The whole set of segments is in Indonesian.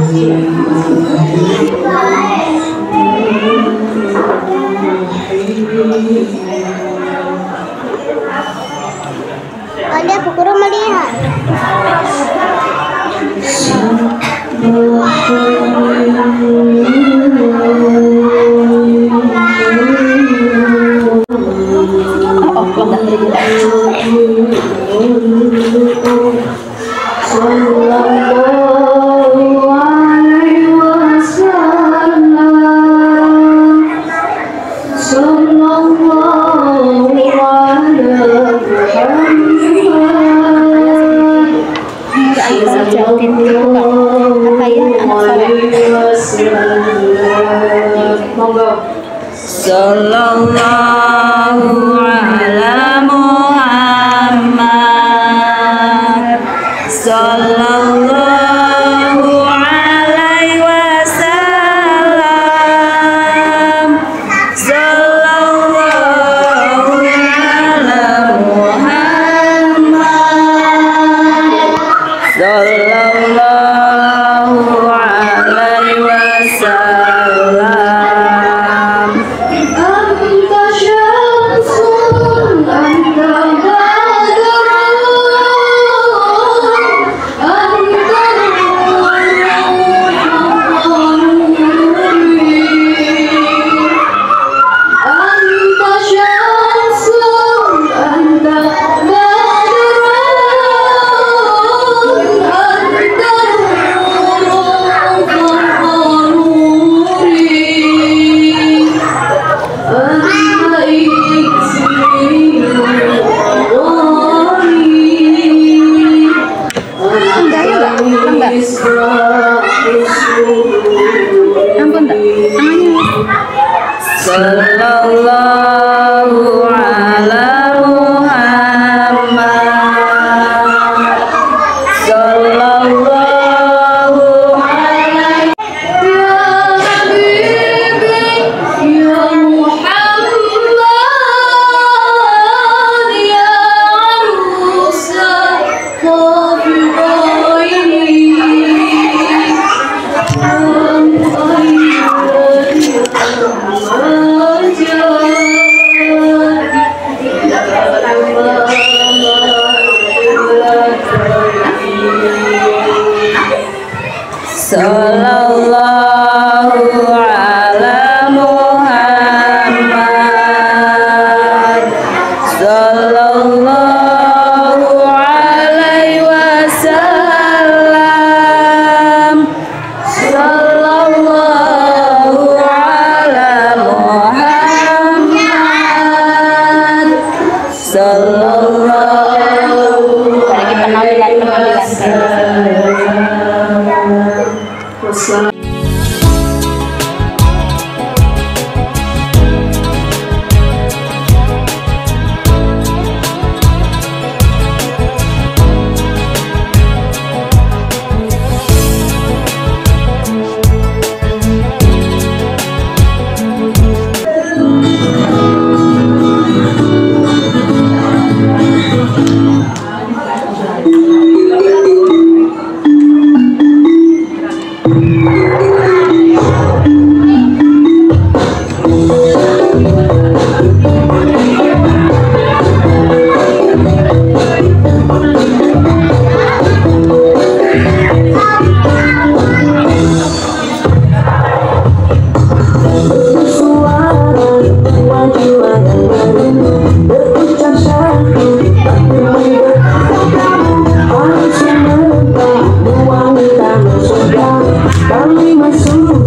Ada pukul melihat. Sallallahu ala Muhammad, sallallahu alaihi wasallam, sallallahu ala Muhammad, sallallahu alaihi wasallam. Sallallahu ala Muhammad, sallallahu alaihi ya Habibi ya Muhammad ya Arusa sallallahu ala Muhammad, sallallahu alaihi wasallam, sallallahu ala Muhammad, sallallahu alaihi wasallam.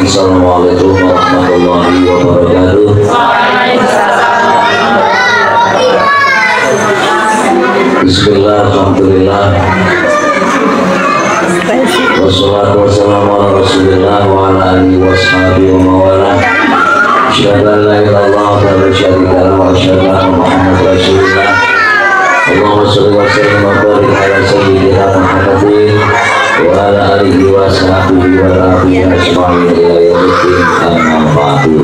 Assalamualaikum warahmatullahi wabarakatuh. Bismillah, alhamdulillah. Wassalatu wassalamu ala rasulillah wa ala alihi wa sahbihi wa mawala. Asyhadu an la ilaha illallah wa la syarika lahu wa asyhadu anna Muhammadar Rasulullah. Allahumma shalli wa sallim wa barik ala sayyidina Muhammadin wa ala alihi wa sahbihi wa tabi'in ajma'in ila yaumil amma ba'du.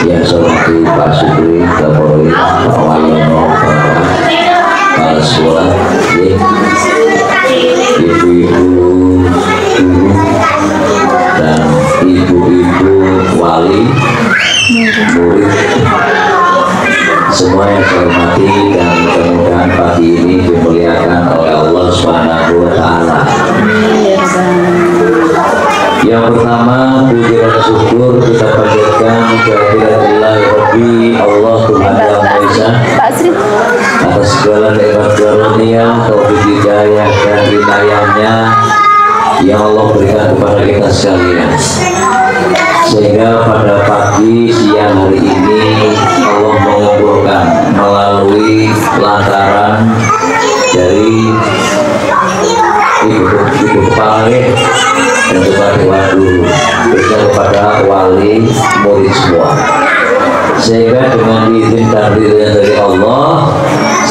Yang saya hormati Pak Supri, Kapolri, Pak Wayono, Pak Sekolah, ibu-ibu guru dan ibu-ibu wali murid, semua yang saya hormati, dan mudah-mudahan pagi ini dimuliakan oleh Allah Subhanahu wa Ta'ala. Yang pertama, puji dan syukur kita panjatkan kehadirat Rabbi Allah Tuhan Yang Maha Esa atas segala nikmat karunia, taufik hidayah dan inayahnya yang Allah berikan kepada kita sekalian, sehingga pada pagi siang hari ini Allah mengumpulkan melalui lantaran dari ibu kepala dan kepada waduh kepada wali murid semua, sehingga dengan izin dan ridha dari Allah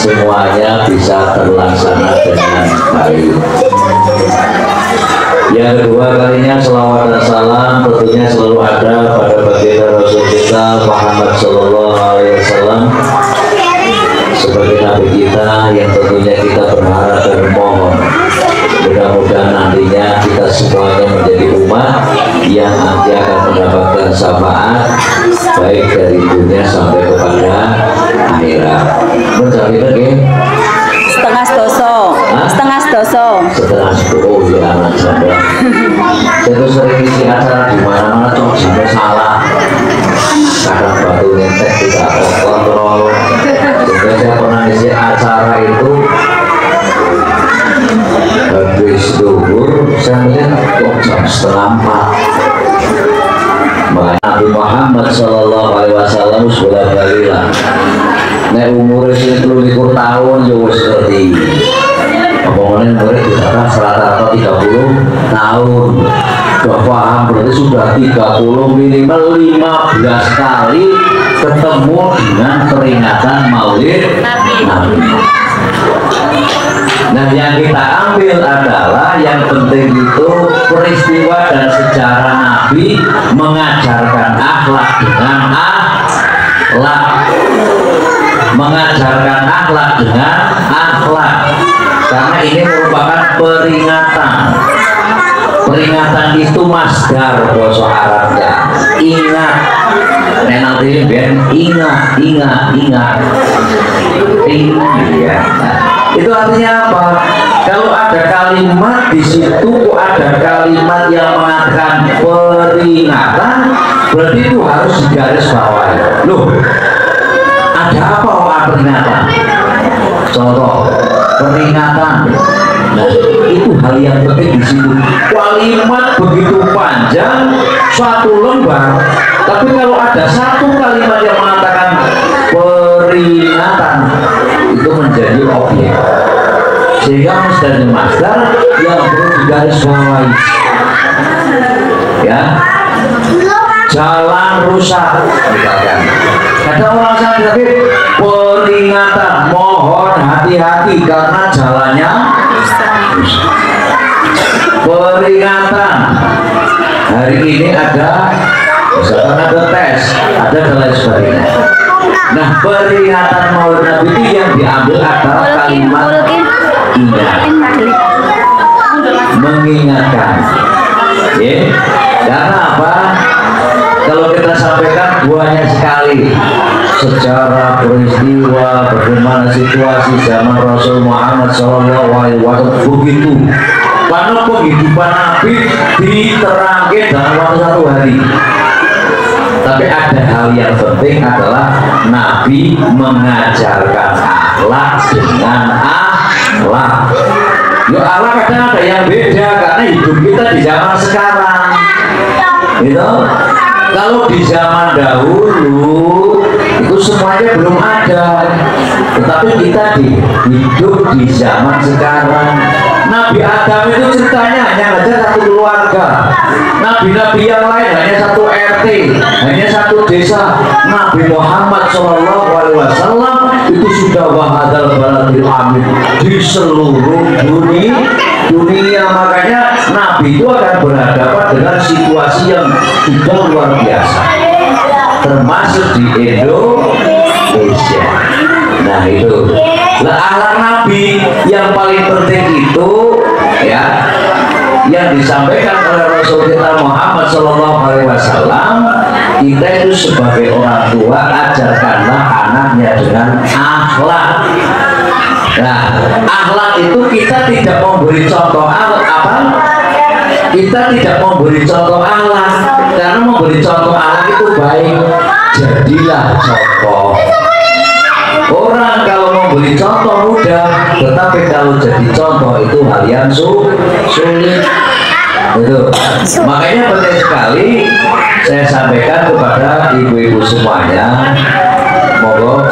semuanya bisa terlaksana dengan baik. Yang kedua kalinya, selawat dan salam tentunya selalu ada pada baginda Rasul kita Muhammad Sallallahu Alaihi Wasallam sebagai nabi kita, yang tentunya kita berharap dan memohon mudah-mudahan nantinya kita semuanya menjadi umat yang nanti akan mendapatkan syafaat baik dari dunia sampai kepada akhirat. Mencari lagi setengah doso, setengah doso. Setelah oh ya anak saya itu sering isi acara di mana-mana cuma sampai salah, kadang batu ngetek tidak kontrol. Jadi saya pernah isi acara itu habis duhur, saya melihat kok jam 3:30. Nabi Muhammad Sallallahu Alaihi Wasallam sudah balilah. Nek umur itu 23 tahun ya wis ngerti. Omongannya murid kita rata-rata 30 tahun. Sudah paham, berarti sudah 30 minimal 15 kali ketemu dengan peringatan Maulid Nabi. Nah, yang kita ambil adalah yang penting itu peristiwa dan sejarah Nabi mengajarkan akhlak dengan akhlak, mengajarkan akhlak dengan akhlak, karena ini merupakan peringatan. Peringatan itu masdar bahasa Arabnya. Ingat, nanti biar ingat. Ya. Itu artinya apa? Kalau ada kalimat di situ, kok ada kalimat yang mengatakan peringatan, berarti itu harus digaris bawahi. Loh, ada apa orang peringatan? Contoh, peringatan. Nah, itu hal yang penting di situ. Kalimat begitu panjang, suatu lembar, tapi kalau ada satu kalimat yang mengatakan peringatan, itu menjadi objek, sehingga mustahil masdar yang perlu digaris bawahi. Ya, jalan rusak misalkan, ada orang sakit, peringatan, mohon hati-hati karena jalannya rusak. Peringatan, hari ini ada misalkan ada tes, ada dan lain sebagainya. Nah, peringatan Maulid Nabi itu yang diambil adalah kalimat ingat, mengingatkan. Ya, karena apa? Kalau kita sampaikan banyak sekali sejarah peristiwa bagaimana situasi zaman Rasul Muhammad SAW begitu. Karena penghidupan Nabi diterangkan dalam waktu 1 hari. Tapi ada hal yang penting adalah Nabi mengajarkan akhlak dengan akhlak. Ya Allah kadang ada yang beda karena hidup kita di zaman sekarang. Gitu. Kalau di zaman dahulu itu semuanya belum ada, tetapi kita hidup di zaman sekarang. Nabi Adam itu ceritanya hanya ada satu keluarga, nabi-nabi yang lain hanya satu RT, hanya satu desa. Nabi Muhammad SAW itu sudah wahadal baladil amin di seluruh dunia. Makanya Nabi itu akan berhadapan dengan situasi yang sudah luar biasa, termasuk di Indonesia. Nah itu lah akhlak Nabi yang paling penting itu ya, yang disampaikan oleh Rasul kita Muhammad SAW. Kita itu sebagai orang tua ajarkanlah anaknya dengan akhlak. Nah, akhlak itu kita tidak memberi contoh apa? Kita tidak memberi contoh akhlak, karena memberi contoh akhlak itu baik. Jadilah contoh. Orang kalau memberi contoh mudah, tetapi kalau jadi contoh itu hal yang sulit. Itu. Makanya penting sekali saya sampaikan kepada ibu-ibu semuanya. Monggo,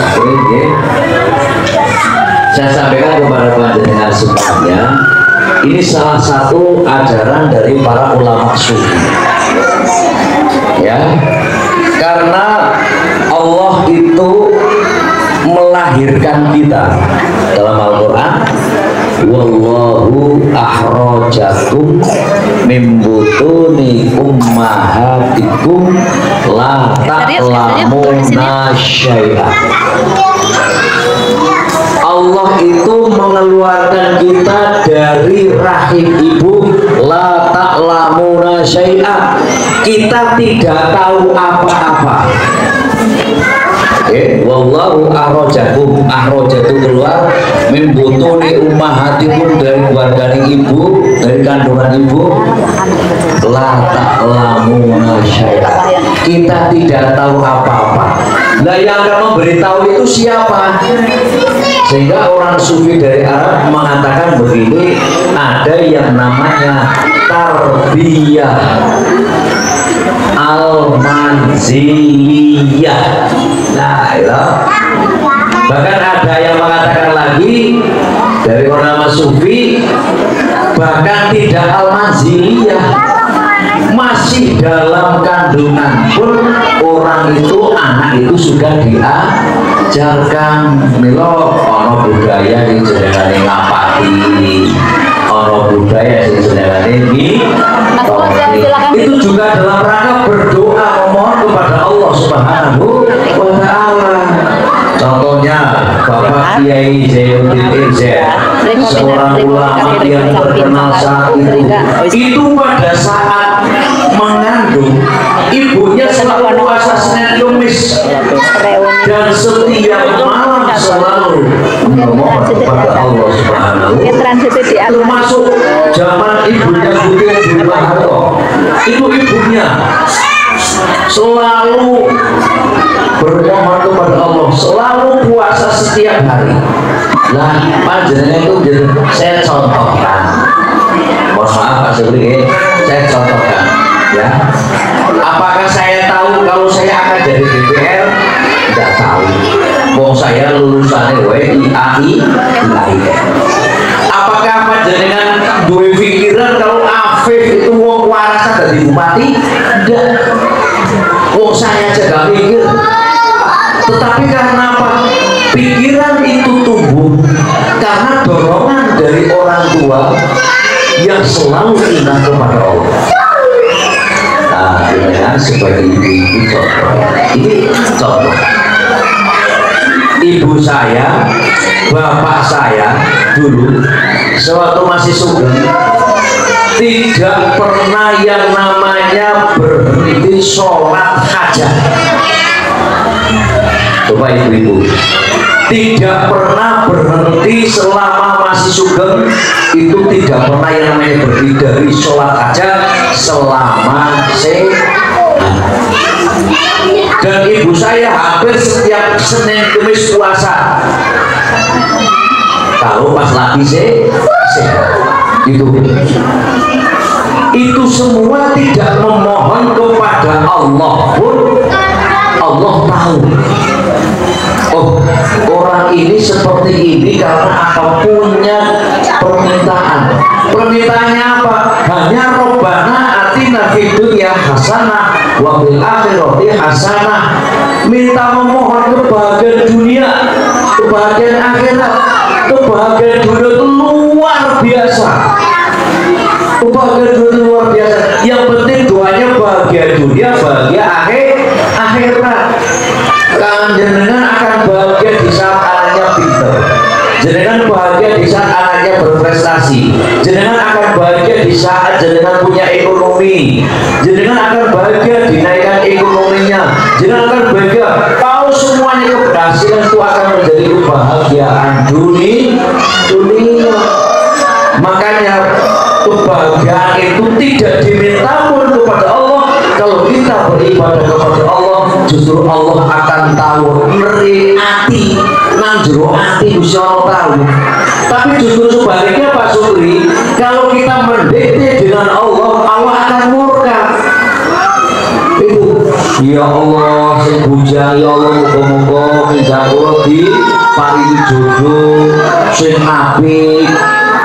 saya sampaikan kepada panjenengan semuanya. Ini salah satu ajaran dari para ulama sufi. Ya, karena Allah itu melahirkan kita dalam Al-Quran, wallahu akhrajakum min butuni ummahatikum la ta'lamuna syai'an. Allah itu mengeluarkan kita dari rahim ibu, la ta'lamuna syai'an, kita tidak tahu apa-apa. Wallahu akhrajakum, akhraja itu keluar min butuni ummahatikum, dari keluarga ibu, dari kandungan ibu, la ta'lamuna syai'an, kita tidak tahu apa-apa. Nah yang akan memberitahu itu siapa? Sehingga orang sufi dari Arab mengatakan begini, ada yang namanya tarbiyah al-manziliyah. Nah, itu. Bahkan ada yang mengatakan lagi dari orang sufi, bahkan tidak al-manziliyah, masih dalam kandungan pun orang itu, anak itu sudah diajarkan. Milo ono budaya yang jenengane ngapati, ono budaya yang jenengane itu juga dalam rangka berdoa memohon kepada Allah Subhanahu wa Ta'ala. Contohnya Bapak Kiai Zainuddin Izzat, seorang ulama yang terkenal saat itu pada saat mengandung ibunya selalu puasa Senin Kamis dan setiap malam selalu memohon kepada Allah Subhanahu wa Ta'ala. Termasuk zaman ibunya Budi Harto, itu ibunya selalu bermohon kepada Allah, selalu puasa setiap hari. Lah panjenengan itu saya contohkan, mohon maaf Pak Sebri, saya contohkan ya. Apakah saya tahu kalau saya akan jadi DPR? Tidak tahu. Mau saya lulusannya IAI. Apakah panjenengan duwe pikiran kalau Afif itu wong waras dari bupati? Tidak. Wong saya jaga pikir. Tetapi karena apa? Pikiran itu tumbuh karena dorongan dari orang tua yang selalu ingat kepada Allah. Nah, dengan sebagai ibu contoh. Ini contoh. Ibu saya, bapak saya dulu sewaktu masih sugeng tidak pernah yang namanya berhenti sholat hajat. Coba ibu-ibu, tidak pernah berhenti selama masih sugeng, itu tidak pernah yang namanya berhenti dari sholat hajat selama sehat. Dan ibu saya hampir setiap Senin Kamis puasa kalau pas lagi sehat. Itu semua tidak memohon kepada Allah pun Allah tahu. Oh, orang ini seperti ini karena apa? Punya permintaan. Permintaannya apa? Hanya Rabbana atina fid dunya hasanah wa fil akhirati hasanah. Minta memohon kebahagiaan dunia, kebahagiaan akhirat. Kebahagiaan dunia itu luar biasa. Kebahagiaan dunia itu luar biasa. Yang penting doanya bahagia dunia, bahagia akhirat. Kalian jenengan akan bahagia di saat anaknya pintar. Jenengan bahagia di saat anaknya berprestasi. Jenengan akan bahagia di saat jenengan punya ekonomi. Jenengan akan bahagia dinaikkan ekonominya. Jenengan akan bahagia kalau semuanya keberhasilan itu akan menjadi kebahagiaan dunia. Makanya kebahagiaan itu tidak diminta pun kepada Allah. Kalau kita beribadah kepada Allah, justru Allah akan tahu ngeri hati, nang jero hati Gusti Allah tahu. Tapi justru sebaliknya Pak Suri, kalau kita mendekati dengan Allah, Allah akan murka. Itu, ya Allah, sing bujang, ya Allah, muga-muga minjak kula di paringi jodoh sing apik,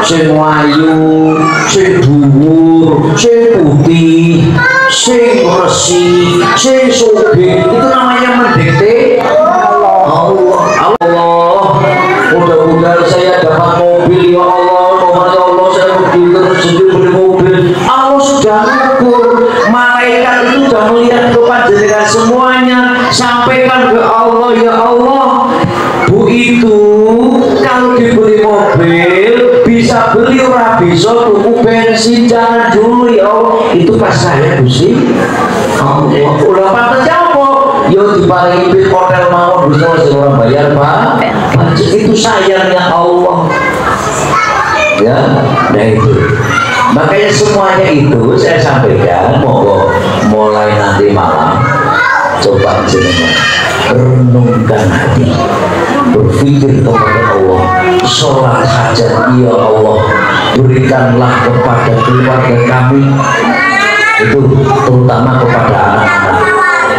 sing wayu, sing dhuwur, sing putih, sing resik, sing sugih. Itu namanya mendekati Allah. Mudah-mudahan saya dapat mobil, ya Allah. Ya Allah, saya begitu rezeki beli mobil. Allah sudah ngukur. Malaikat itu sudah melihat kepada jenengan semuanya. Sampaikan ke Allah, ya Allah, Bu itu kalau dibeli mobil bisa beli, ora bisa tuku bensin, jangan dulu ya Allah. Itu pas saya Gusti Allah. Udah pantas apa? Yo diparingi pit hotel mawon bisa orang bayar Pak. Itu sayangnya Allah. Ya, nah itu. Makanya semuanya itu saya sampaikan, monggo mulai nanti malam coba jenengan renungkan hati, berpikir kepada Allah, sholat hajat, ya Allah, berikanlah kepada keluarga kami, itu terutama kepada anak-anak,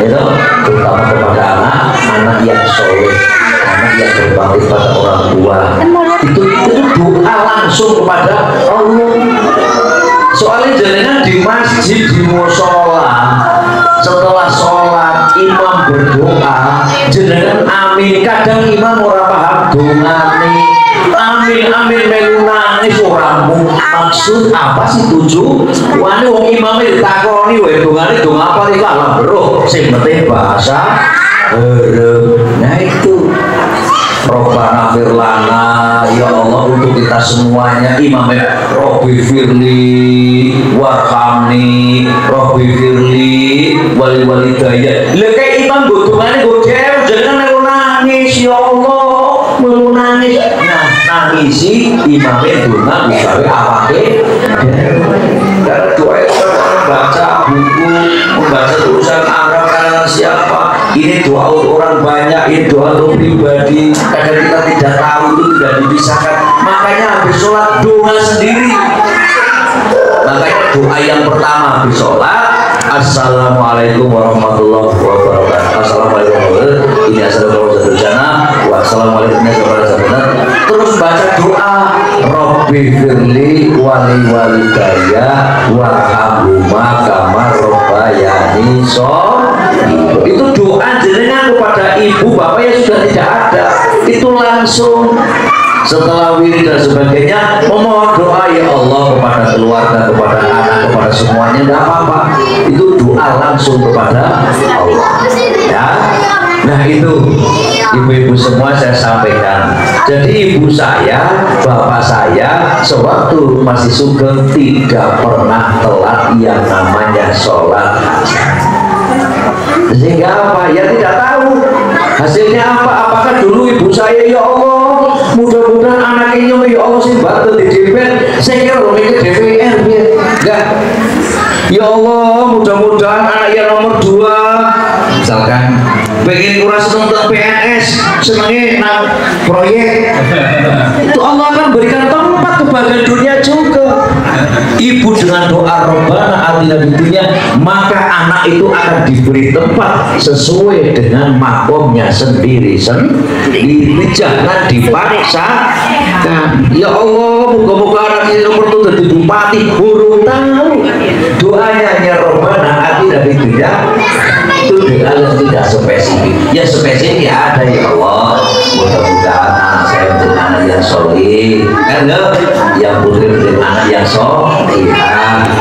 itu terutama kepada anak-anak yang soleh, anak yang berbakti pada orang tua. Itu doa langsung kepada Allah. Soalnya jenengan di masjid, di musola, setelah sholat imam berdoa, jenengan amin. Kadang imam ora paham dongane, amin melu nangis oramu. Maksud apa sih tujuan? Wong imame ditakoni wae dongane dong apa iki alam bro. Sing penting bahasa nah itu Robbana firlana, ya Allah, untuk kita semuanya. Imamnya Robbi firli warhamni, Robbi firli wali walidayya. Lha kayak imam godhongane godhel jangan melu nangis, ya Allah, melu nangis. Nah, nangisi imamnya donga misalnya awake karena doa itu membaca buku, membaca tulisan Arab kanan siapa. Ini doa untuk orang banyak, ini doa untuk pribadi. Kadang kita tidak tahu, itu tidak dipisahkan. Makanya habis sholat doa sendiri. Makanya doa yang pertama habis sholat, Assalamualaikum warahmatullahi wabarakatuh. Assalamualaikum warahmatullahi wabarakatuh. Ini assalamualaikum warahmatullahi wabarakatuh. Wassalamualaikum warahmatullahi wabarakatuh. Terus baca doa Robbi firli wali walidayya warhamhuma kama rabbayani sholiha. Itu doa jenengan kepada ibu bapak yang sudah tidak ada. Itu langsung setelah wirid dan sebagainya memohon doa, ya Allah, kepada keluarga, kepada anak, kepada semuanya, tidak apa-apa. Itu doa langsung kepada Allah ya. Nah itu ibu-ibu semua saya sampaikan. Jadi ibu saya, bapak saya sewaktu masih sugeng tidak pernah telat yang namanya sholat. Sehingga apa? Ya tidak tahu hasilnya apa. Apakah dulu ibu saya, ya Allah, mudah-mudahan anaknya, ya Allah, sih bantu di DPR, saya kira orang ke DPR ya. Enggak. Ya Allah, mudah-mudahan anaknya nomor 2 misalkan pengen kurang seneng PNS, senengnya nang proyek. Itu Allah akan berikan tempat kebahagiaan dunia juga. ibu dengan doa Rabbana atina fid dunya, maka anak itu akan diberi tempat sesuai dengan makomnya sendiri. Jangan dipaksakan. Ya Allah, moga-moga anak ini nomor itu jadi bupati, burung tahu. Doanya hanya Rabbana atina fid dunya, itu dengan tidak spesifik. Ya spesifik ya ada, ya Allah, mudah-mudahan anak saya menjadi anak yang soleh, kan yang putri menjadi anak yang soleh,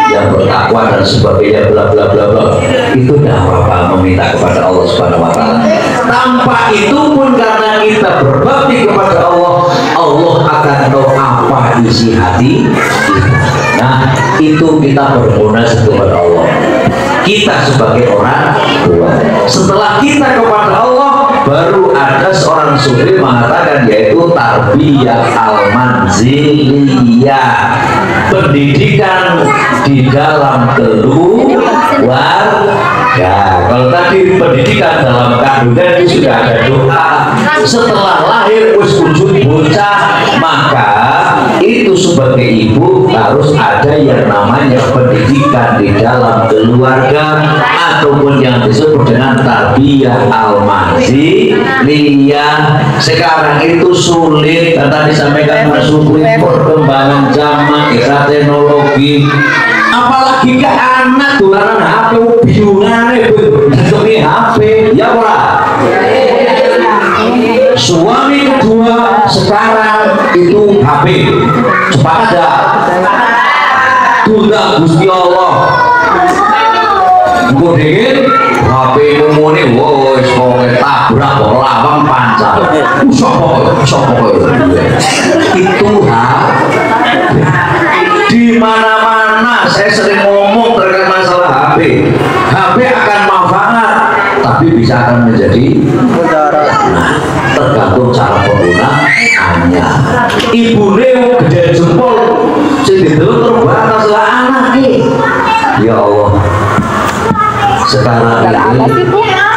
yang bertakwa dan sebagainya, bla bla bla bla. Itu dah apa meminta kepada Allah Subhanahu Wa Taala. Tanpa itu pun karena kita berbakti kepada Allah, Allah akan tahu apa isi hati kita. Nah, itu kita bermunajat kepada Allah. Kita sebagai orang tua, setelah kita kepada Allah, baru ada seorang sufi mengatakan, yaitu tarbiyah al-manziliyah, pendidikan di dalam keluarga. Kalau tadi pendidikan dalam kandungan itu sudah ada doa. Setelah lahir wujud bocah, maka itu sebagai ibu harus ada yang namanya pendidikan di dalam keluarga, ataupun yang disebut dengan tarbiyah al-manziliyah. Sekarang itu sulit, tadi disampaikan Mas Supri, perkembangan zaman, era teknologi, apalagi ke anak tularan HP, bingungannya demi HP, ya ora. Suami kedua sekarang itu HP, cepat ada. Tunda Gusti Allah. Gue dingin, HP mumune, woi, semoga tabrak lawang pancal. Itu di mana-mana saya sering ngomong terkait masalah HP. HP akan manfaat, tapi bisa akan menjadi mudarat. Nah, tergantung cara penggunaannya. Ibu Neo gede jempol, jadi dulu terbatas lah anak nih. Ya Allah, sekarang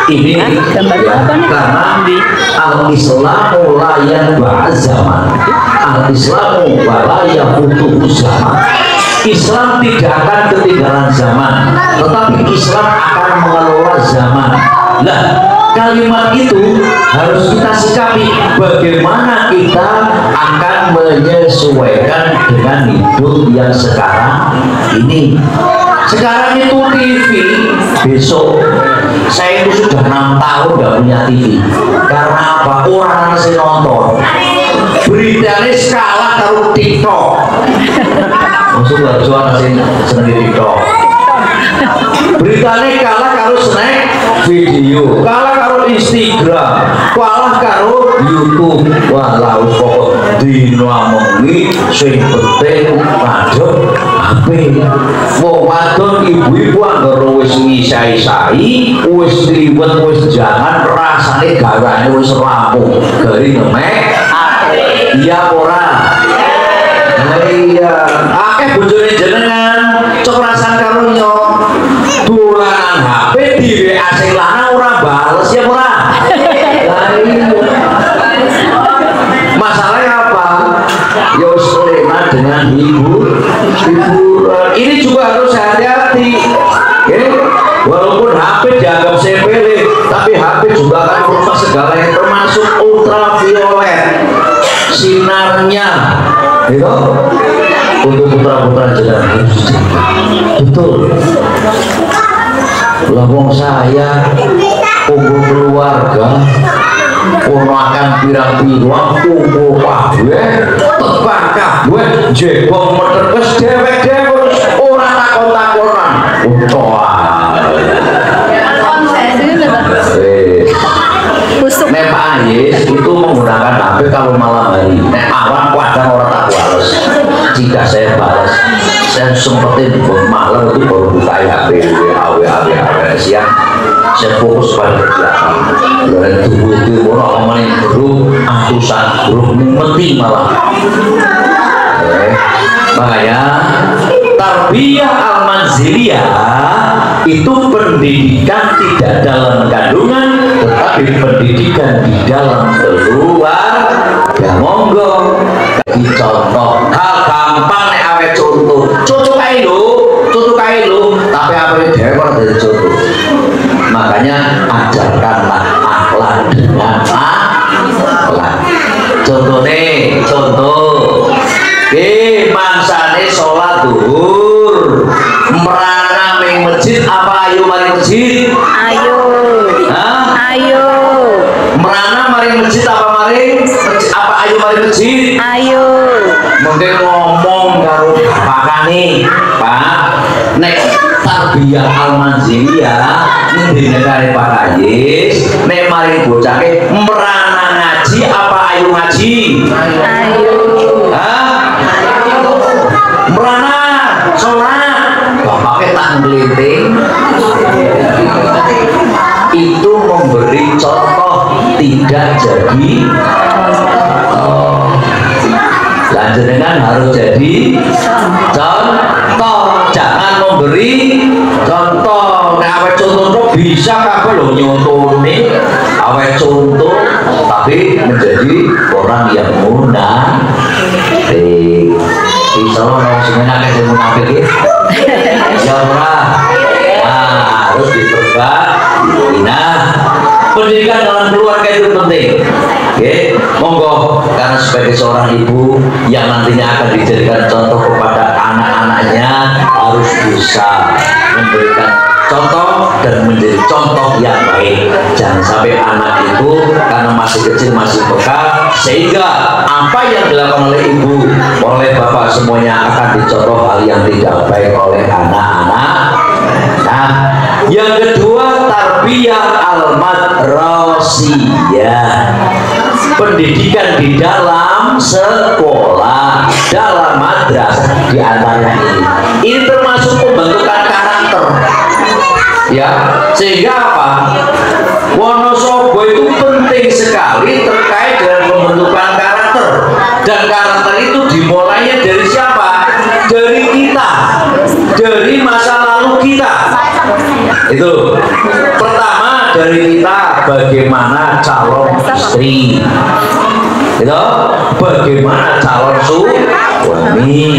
ini ya, karena al-Islamu layan zaman, al-Islamu walaya butuh zaman. Islam tidak akan ketinggalan zaman, tetapi Islam akan mengelola zaman. Nah, kalimat itu harus kita sikapi, bagaimana kita akan menyesuaikan dengan hidup yang sekarang ini. Sekarang itu TV, besok saya itu sudah 6 tahun gak punya TV. Karena apa? Orang masih nonton beritanya skala taruh TikTok. Maksud gak jual nasi seneng TikTok. Beritanya kalah karo snack video, kalah karo Instagram, kalah karo YouTube. Wah, lalu pokok dino amongi sing penting padha HP. Wong wadon ibu-ibu anggere wis ngisai-sai, wis liwet, wis jangan rasane gawane wis rampung, gari ngemek iya ora. Iya, akeh bojone jenengan cok rasan karo nyok dolanan HP di WA sing lanang ora bales ya ora. Masalahnya apa? Ya wis enak dengan hiburan. Ini juga harus hati-hati. Okay? Walaupun HP dianggap sepele, tapi HP juga akan merusak segala yang termasuk ultraviolet sinarnya. Itu untuk putra-putra jenengan. Betul. Lawang saya kumpul keluarga, ono akan pirang-pirang kumpul kabeh, tebak kabeh, jebong meterkes dewek-dewek, ora takon-takonan. Nek Pak Ayes itu menggunakan HP kalau malam hari. Nek awan kadang orang tak balas. Jika saya balas, saya sempetin malam itu baru buka HP, WA siang. Saya fokus pada kegiatan. Dan tubuh itu orang ngomongin grup, atusan grup penting malah. Makanya tarbiyah al-manziliyah itu pendidikan tidak dalam kandungan, tetapi pendidikan di dalam keluarga. Ya monggo, jadi contoh hal gampang nek awet contoh. awake dhewe kok dari contoh. Makanya ajarkanlah akhlak dengan akhlak. Contoh mangsane sholat duhur merana ning masjid apa ayo mari masjid? Ayo. Hah? Ayo. Merana mari masjid apa ayo mari masjid? Ayo. Mungkin ngomong karo bapakane, Pak, nek tarbiyah al-manziliyah ngene kare Pak Ayis, nek mari bocahke merana ngaji apa ayo ngaji? Ayo. Hah? Merana sholat bapaknya tak ngeliting itu memberi contoh tidak jadi lanjutkan harus jadi contoh, jangan memberi contoh. Nah, awet contoh bisa kabeh lho nyontone awet contoh tapi menjadi orang yang munafik. Bisa orang sebenarnya kayak munafik ya ora. Harus diperbaiki. Nah, pendidikan dalam keluarga itu penting. Oke, monggo karena sebagai seorang ibu yang nantinya akan dijadikan contoh kepada anak-anaknya harus bisa memberikan contoh dan menjadi contoh yang baik. Jangan sampai anak itu karena masih kecil masih peka sehingga apa yang dilakukan oleh ibu oleh bapak semuanya akan dicontoh hal yang tidak baik oleh anak-anak. Nah, yang kedua tarbiyah al-madrasiyah, pendidikan di dalam sekolah, dalam madrasah di antaranya ini termasuk pembentukan karakter ya, sehingga apa Wonosobo itu penting sekali terkait dengan pembentukan karakter, dan karakter itu dimulainya dari siapa? Dari kita, dari masa lalu kita. Itu pertama dari kita bagaimana calon istri, itu bagaimana calon suami,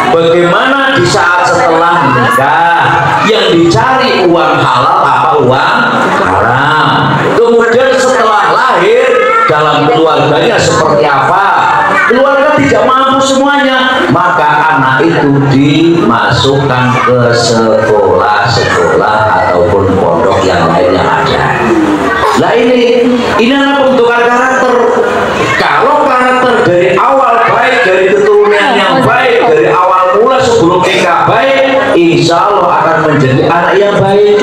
bagaimana di saat setelah nikah yang dicari uang halal apa uang haram, kemudian setelah lahir dalam keluarganya seperti apa, keluarga tidak mampu semuanya, maka anak itu dimasukkan ke sekolah-sekolah ataupun pondok yang lain yang ada. Nah ini adalah pembentukan karakter. Kalau karakter dari awal baik, dari keturunan yang baik, dari awal mula sebelum nikah baik, insya Allah akan menjadi anak yang baik.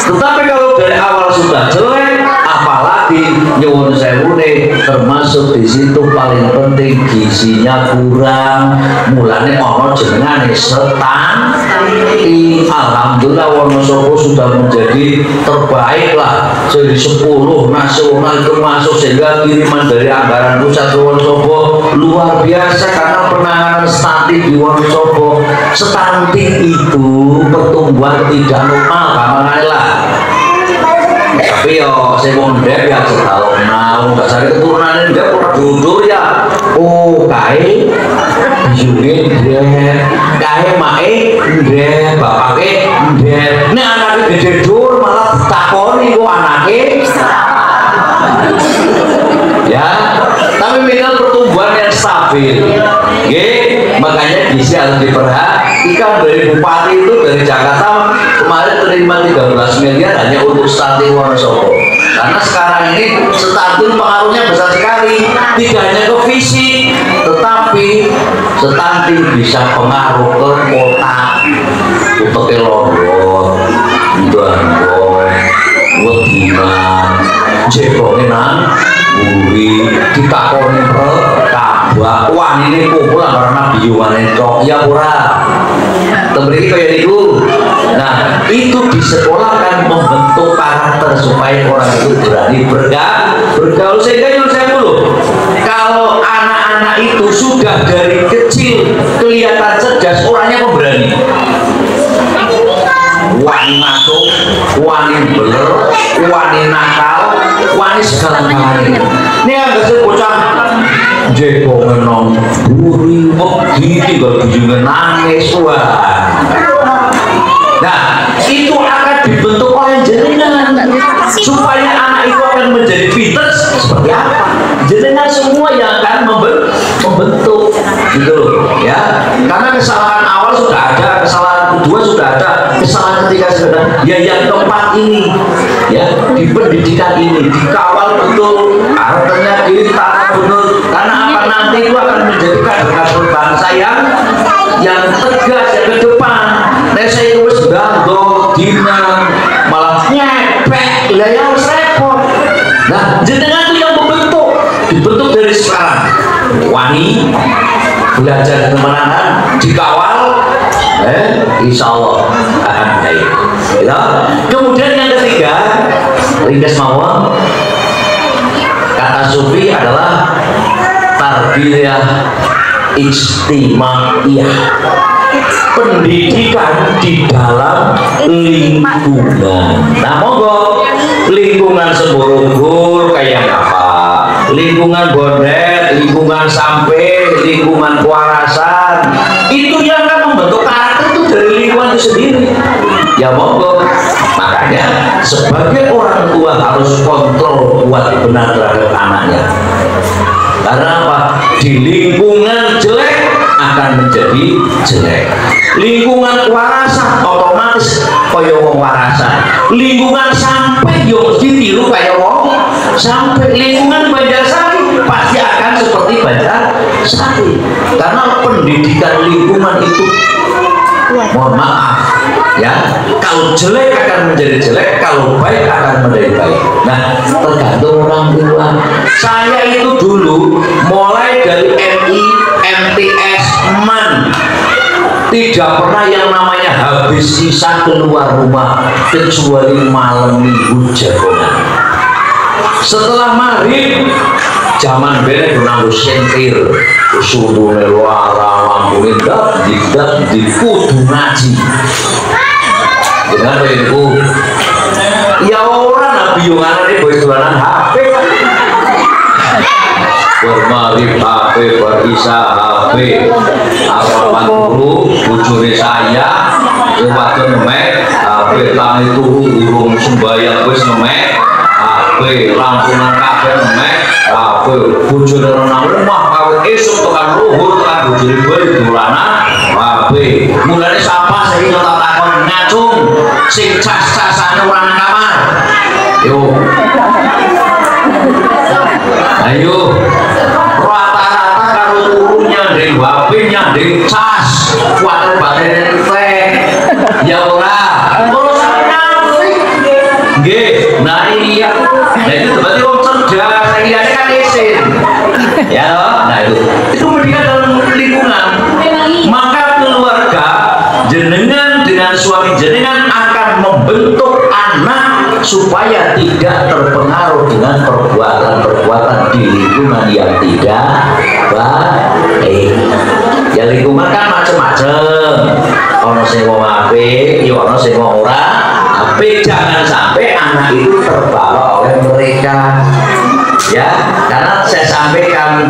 Tetapi kalau dari awal sudah jelek, apalagi nyuwun sewune, termasuk di situ paling penting gizinya kurang, mulane ono jenengane stunting. Alhamdulillah Wonosobo sudah menjadi terbaik lah, jadi 10 nasional itu masuk, sehingga kiriman dari anggaran pusat ke Wonosobo luar biasa karena penanganan stunting di Wonosobo. Stunting itu pertumbuhan tidak normal kamarane lah. Tapi yo saya mau ndek ya setahun mau nggak cari keturunan ndek pernah dulur ya. Oh kae yune ndek, kae mae ndek, bapake ndek. Nek anake gede dur malah ditakoni kok anake. Ya, tapi minimal pertumbuhan yang stabil. Nggih, makanya gizi harus diperhatikan. Dari bupati itu dari Jakarta kemarin terima 13 miliar hanya untuk stunting Wonosobo. Karena sekarang ini stunting pengaruhnya besar sekali, tidak hanya ke fisik, tetapi stunting bisa pengaruh ke otak, untuk loro, bandol, wedinan, jebone nang buri, ditakoni rekabah. Wah ini kumpul karena biyuane tok ya ora. Tembriki kaya niku. Nah, itu di sekolah kan membentuk karakter supaya orang itu berani bergaul. Sehingga yang saya dulu, kalau anak-anak itu sudah dari kecil kelihatan cerdas, orangnya pemberani. Wani masuk, wani beler, wani nakal, wani segala-galanya. Ini agak sebocah jeko menong buri wedi tinggal bujungan nangis. Wah. Nah, itu supaya anak itu akan menjadi pinter seperti apa? Jenengan semua yang akan membentuk gitu loh ya. Karena kesalahan awal sudah ada, kesalahan kedua sudah ada, kesalahan ketiga sudah ada. Ya yang keempat ini ya, di pendidikan ini dikawal betul, artinya ditata betul. Karena apa, nanti itu akan menjadi kader-kader bangsa yang tegas yang ke depan. Saya itu sudah dina malah nyepek, lah yang harus repot. Nah, jenengan itu yang dibentuk dari sekarang. Wani belajar kemenangan, dikawal, insya Allah akan baik. Ya. Kemudian yang ketiga, ringkas mawon, kata Sufi adalah tarbiyah ijtimaiyah, pendidikan di dalam lingkungan. Nah, monggo lingkungan Semborogur kayak apa? Lingkungan Bondet, lingkungan Sampai, lingkungan Kuarasan, itu yang akan membentuk karakter itu dari lingkungan itu sendiri. Ya monggo. Makanya sebagai orang tua harus kontrol kuat benar terhadap anaknya. Karena apa? Di lingkungan jelek akan menjadi jelek. Lingkungan warasan otomatis kaya wong warasan. Lingkungan Sampai yo mesti tiru kaya wong Sampai. Lingkungan Banjarsari pasti akan seperti Banjarsari. Karena pendidikan lingkungan itu, mohon maaf ya, kalau jelek akan menjadi jelek, kalau baik akan menjadi baik. Nah, tergantung orang tua. Saya itu dulu mulai dari MI, MTS, MAN, tidak pernah yang namanya habis sisa keluar rumah kecuali malam minggu jagongan. Setelah maghrib zaman bene nanggo sentir suruhne wara lampune dak di kudu ngaji. Dengan itu ya orang nabi yang ada di bawah HP bermarif HP, berisah HP apa guru bujure saya lewat nemek HP lang itu urung sembahyang wis nemek HP lampungan kabeh nemek HP bujure nang rumah kawit esuk tekan luhur tekan bujure gue dolanan HP mulane sapa sing takon ngacung sing cas-casane ora nang kamar. Yo. Ayo. Rata-rata karo turunya ndek HP nyanding cas, kuat badane teh. Ya ora. Urusane nggih. Nah iya. Nah itu berarti wong cerdas, sakjane kan isin. Ya, nah itu pendidikan dalam lingkungan. Maka keluarga jenengan dengan suami jenengan akan membentuk anak supaya tidak terpengaruh dengan perbuatan-perbuatan di lingkungan yang tidak baik. Ya lingkungan kan macam-macam. Ono sing wong apik, ya ono sing wong ora apik. Jangan sampai anak itu terbawa oleh mereka. Ya, karena saya sampaikan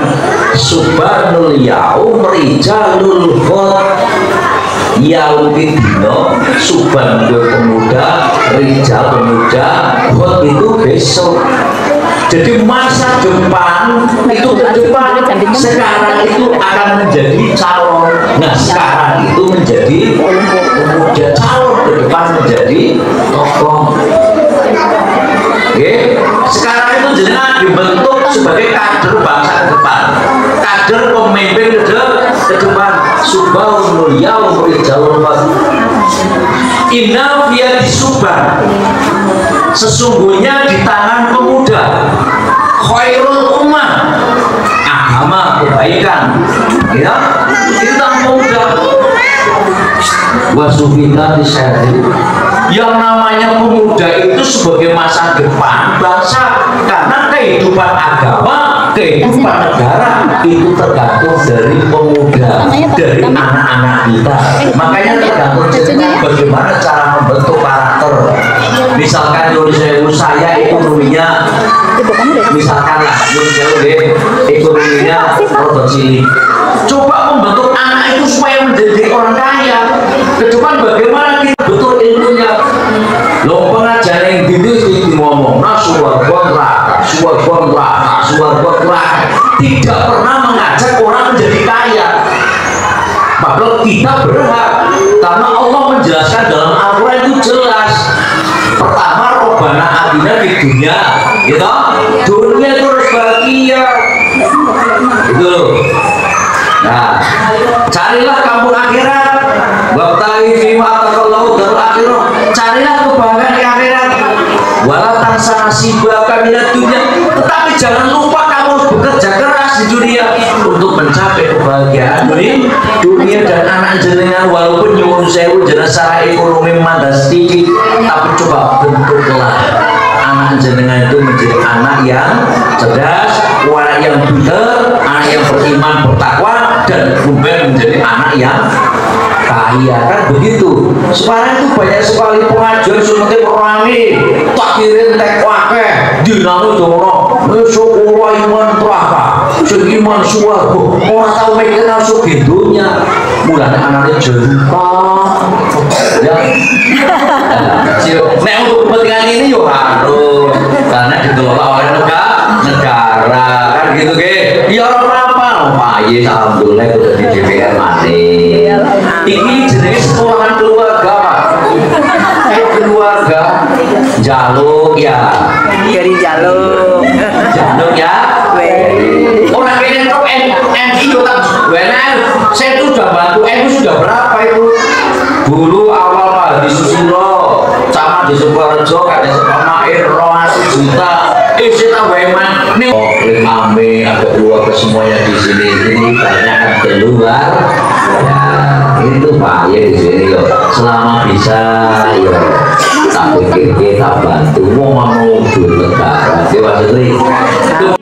Subhanul Yaum Rijalul Ghad, Yaumidino Subhan pemuda, Rijal pemuda, Ghad itu besok. Jadi masa depan itu ke depan, sekarang itu akan menjadi calon. Nah sekarang itu menjadi pemuda, calon ke depan menjadi tokoh. Oke, sekarang itu jenengan dibentuk sebagai kader bangsa ke depan, kader pemimpin ke depan. Subhanul Yaum Rijalul Ghad, Inna fiyadi Subhan, sesungguhnya di tangan pemuda, khairul ummah, agama kebaikan, ya, di tangan pemuda. Wasufita disyari, yang namanya pemuda itu sebagai masa depan bangsa, karena kehidupan agama, kehidupan negara itu tergantung dari pemuda, dari anak-anak kita. Makanya tergantung bagaimana cara membentuk karakter. Misalkan saya ekonominya, misalkan lah ekonominya produk cilik, coba membentuk anak itu supaya menjadi orang kaya. Ke depan bagaimana kita betul ilmunya. Lo pengajar yang gitu ngomong tidak pernah mengajak orang menjadi kaya. Padahal kita berhak, karena Allah menjelaskan dalam Al-Quran itu jelas. Pertama, Robbana atina di dunia, gitu. Dunia itu harus bahagia, gitu. Nah, carilah kampung akhirat. Wabtahi fima atakallahu darul akhirah. Carilah kebahagiaan di akhirat. Wala tansa nasibaka minad dunya. Tetapi jangan lupa kamu harus bekerja keras di dunia untuk mencapai kebahagiaan di dunia. Dan anak jenengan walaupun nyuwun sewu jenengan secara ekonomi mandas sedikit, tapi coba bentuklah anak jenengan itu menjadi anak yang cerdas, anak yang benar, anak yang beriman, bertakwa, dan kemudian menjadi anak yang kaya, kan begitu. Sekarang itu banyak sekali pengajian seperti rame, tak kirim tek wakeh, dinamo dono, sekolah iman teraka, seiman suaraku, orang tahu mikir langsung gendonya, mulanya anaknya jelupa, ya. Nah untuk kepentingan ini yo harus, karena dikelola oleh negara, kan gitu ke? Ya apa? Pak Yes, alhamdulillah udah di DPR mati. Ini jenis sekolahan keluarga, Pak. Keluarga jaluk ya. Dari jaluk. Jaluk ya. Orang ini tuh MI kan. Saya tuh sudah bantu MI sudah berapa itu? Dulu awal Pak di Susilo, sama di Sukoharjo, ada Sukamair, 200 juta. Saya bagaimana nih? Oh, kami ada keluarga semuanya di sini. Ini banyak kan keluar. Ya, itu Pak ya di sini yo. Selama bisa yo, tak pikir kita bantu. Mau duit negara. Itu